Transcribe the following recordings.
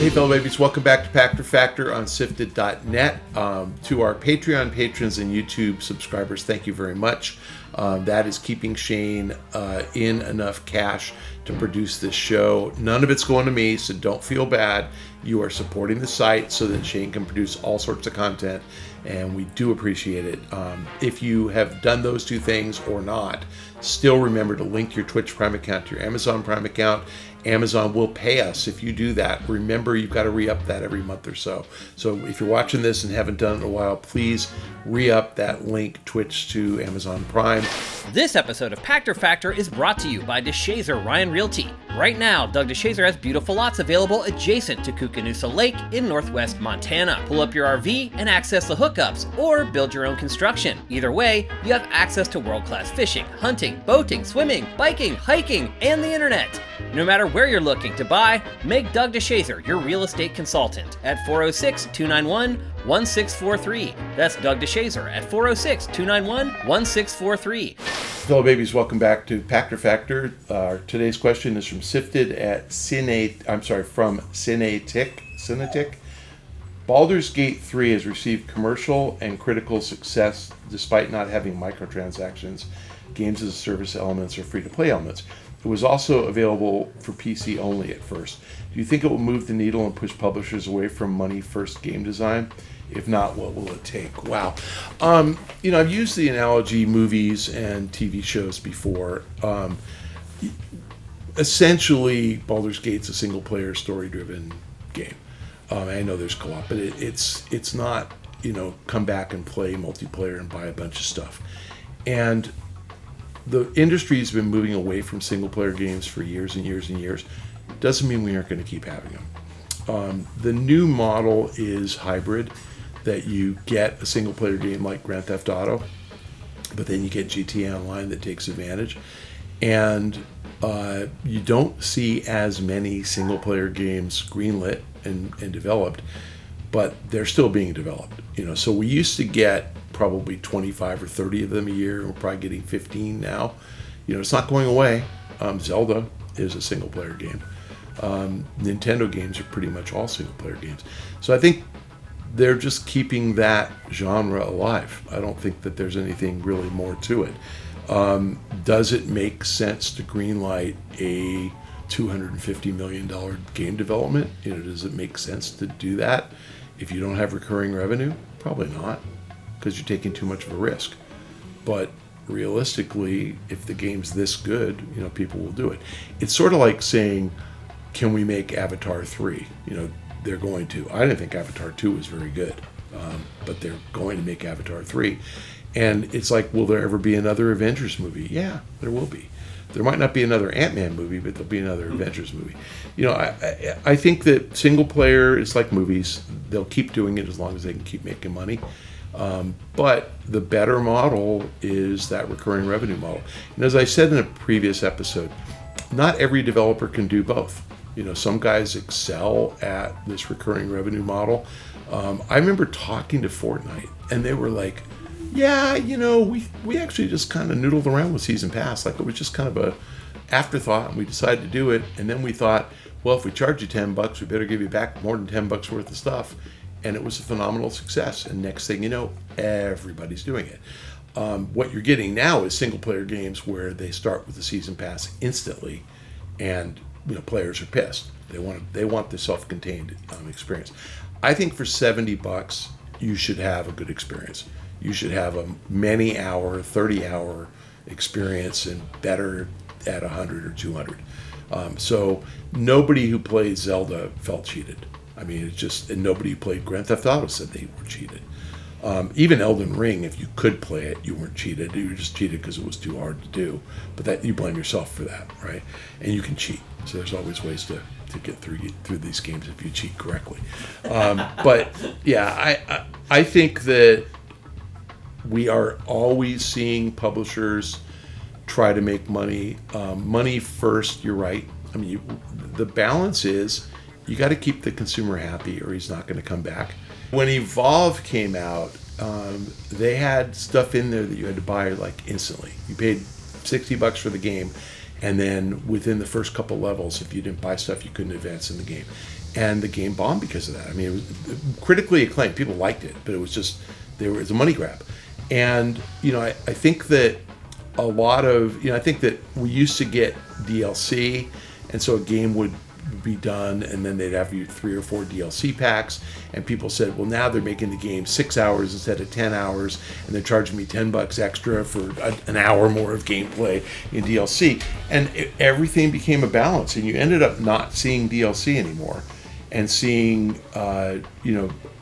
Hey, fellow babies, welcome back to Pachter Factor on SIFTD.net. To our Patreon patrons and YouTube subscribers, thank you very much. That is keeping Shane in enough cash to produce this show. None of it's going to me, so don't feel bad. You are supporting the site so that Shane can produce all sorts of content, and we do appreciate it. If you have done those two things or not, still remember to link your Twitch Prime account to your Amazon Prime account. Amazon will pay us if you do that. Remember, you've got to re-up that every month or so. So if you're watching this and haven't done it in a while, please re-up that link, Twitch to Amazon Prime. This episode of Pachter Factor is brought to you by DeShazer Ryan Realty. Right now, Doug DeShazer has beautiful lots available adjacent to Koocanusa Lake in northwest Montana. Pull up your RV and access the hookups, or build your own construction. Either way, you have access to world-class fishing, hunting, boating, swimming, biking, hiking, and the internet. No matter where you're looking to buy, make Doug DeShazer your real estate consultant at 406-291-1643. That's Doug DeShazer at 406-291-1643. Hello, babies. Welcome back to Pachter Factor. Today's question is from Sifted at from Cinetic. Baldur's Gate 3 has received commercial and critical success despite not having microtransactions, games as a service elements, or free-to-play elements. It was also available for PC only at first. Do you think it will move the needle and push publishers away from money-first game design? If not, what will it take? Wow. I've used the analogy movies and TV shows before. Essentially, Baldur's Gate's a single-player, story-driven game. I know there's co-op, but it's not, come back and play multiplayer and buy a bunch of stuff. And the industry's been moving away from single-player games for years and years and years. Doesn't mean we aren't going to keep having them. The new model is hybrid, that you get a single-player game like Grand Theft Auto, but then you get GTA Online that takes advantage. And you don't see as many single-player games greenlit and developed, but they're still being developed. So we used to get probably 25 or 30 of them a year. We're probably getting 15 now. It's not going away. Zelda is a single-player game. Nintendo games are pretty much all single-player games. So I think they're just keeping that genre alive. I don't think that there's anything really more to it. Does it make sense to greenlight a $250 million game development? Does it make sense to do that if you don't have recurring revenue? Probably not, because you're taking too much of a risk. But realistically, if the game's this good, people will do it. It's sort of like saying, can we make Avatar 3? They're going to. I didn't think Avatar 2 was very good, but they're going to make Avatar 3. And it's like, will there ever be another Avengers movie? Yeah, there will be. There might not be another Ant-Man movie, but there'll be another Avengers movie. I think that single player is like movies. They'll keep doing it as long as they can keep making money. But the better model is that recurring revenue model. And as I said in a previous episode, not every developer can do both. Some guys excel at this recurring revenue model. I remember talking to Fortnite, and they were like, yeah, we actually just kind of noodled around with Season Pass. Like, it was just kind of a afterthought, and we decided to do it. And then we thought, well, if we charge you $10, we better give you back more than $10 worth of stuff. And it was a phenomenal success. And next thing you know, everybody's doing it. What you're getting now is single-player games where they start with the Season Pass instantly, and players are pissed. They want the self-contained experience. I think for $70, you should have a good experience. You should have a many-hour, 30-hour experience, and better at 100 or 200. So nobody who played Zelda felt cheated. And nobody who played Grand Theft Auto said they were cheated. Even Elden Ring, if you could play it, you weren't cheated. You were just cheated because it was too hard to do. But that you blame yourself for that, right? And you can cheat. So there's always ways to get through these games if you cheat correctly. But yeah, I think that we are always seeing publishers try to make money. Money first, you're right. The balance is you got to keep the consumer happy or he's not going to come back. When Evolve came out, they had stuff in there that you had to buy like instantly. You paid $60 for the game, and then within the first couple levels, if you didn't buy stuff, you couldn't advance in the game. and the game bombed because of that. I mean, it was critically acclaimed. People liked it, but it was just it's a money grab. And I think that a lot of I think that we used to get DLC, and so a game would be done, and then they'd have 3 or 4 DLC packs, and people said, well, now they're making the game 6 hours instead of 10 hours, and they're charging me $10 extra for an hour more of gameplay in DLC, and everything became a balance, and you ended up not seeing DLC anymore, and seeing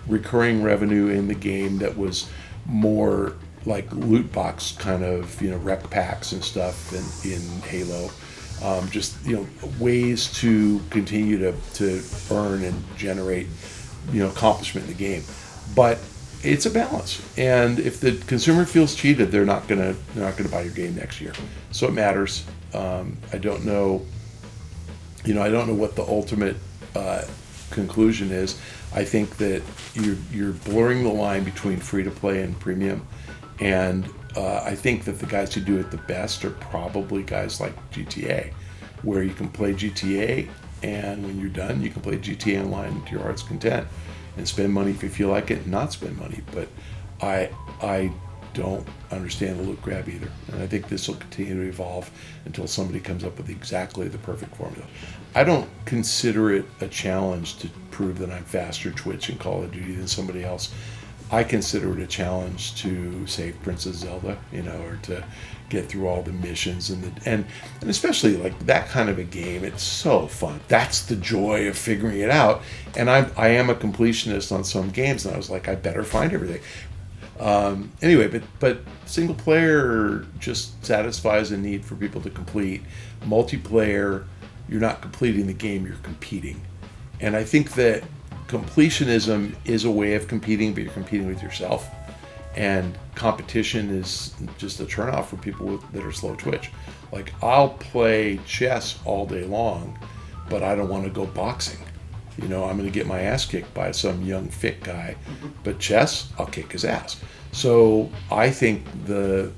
recurring revenue in the game that was more like loot box kind of rec packs and stuff in Halo. Ways to continue to earn and generate accomplishment in the game, but it's a balance. And if the consumer feels cheated, they're not gonna buy your game next year. So it matters. I don't know. I don't know what the ultimate conclusion is. I think that you're blurring the line between free to play and premium, and I think that the guys who do it the best are probably guys like GTA, where you can play GTA, and when you're done, you can play GTA Online to your heart's content, and spend money if you feel like it, and not spend money. But I don't understand the loot grab either, and I think this will continue to evolve until somebody comes up with exactly the perfect formula. I don't consider it a challenge to prove that I'm faster Twitch and Call of Duty than somebody else. I consider it a challenge to save Princess Zelda, or to get through all the missions and especially like that kind of a game. It's so fun. That's the joy of figuring it out. And I am a completionist on some games, and I was like, I better find everything. Anyway, but single player just satisfies a need for people to complete. Multiplayer, you're not completing the game, you're competing. And I think that completionism is a way of competing, but you're competing with yourself. And competition is just a turnoff for people that are slow twitch. Like, I'll play chess all day long, but I don't want to go boxing. I'm going to get my ass kicked by some young fit guy, but chess, I'll kick his ass. So I think the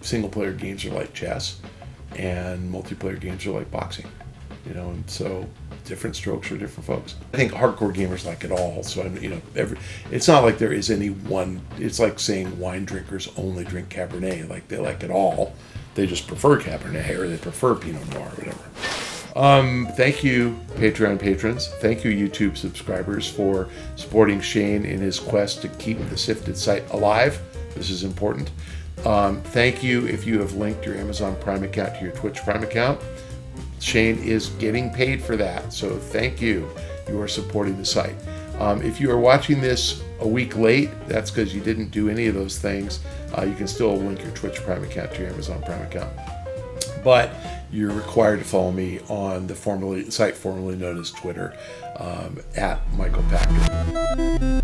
single player games are like chess, and multiplayer games are like boxing. And so different strokes for different folks. I think hardcore gamers like it all. So it's not like there is any one. It's like saying wine drinkers only drink Cabernet. Like, they like it all. They just prefer Cabernet, or they prefer Pinot Noir, or whatever. Thank you, Patreon patrons. Thank you, YouTube subscribers, for supporting Shane in his quest to keep the SIFTD site alive. This is important. Thank you if you have linked your Amazon Prime account to your Twitch Prime account. Shane is getting paid for that, so thank you. You are supporting the site. If you are watching this a week late, that's because you didn't do any of those things. You can still link your Twitch Prime account to your Amazon Prime account. But you're required to follow me on the site formerly known as Twitter, at Michael Pachter.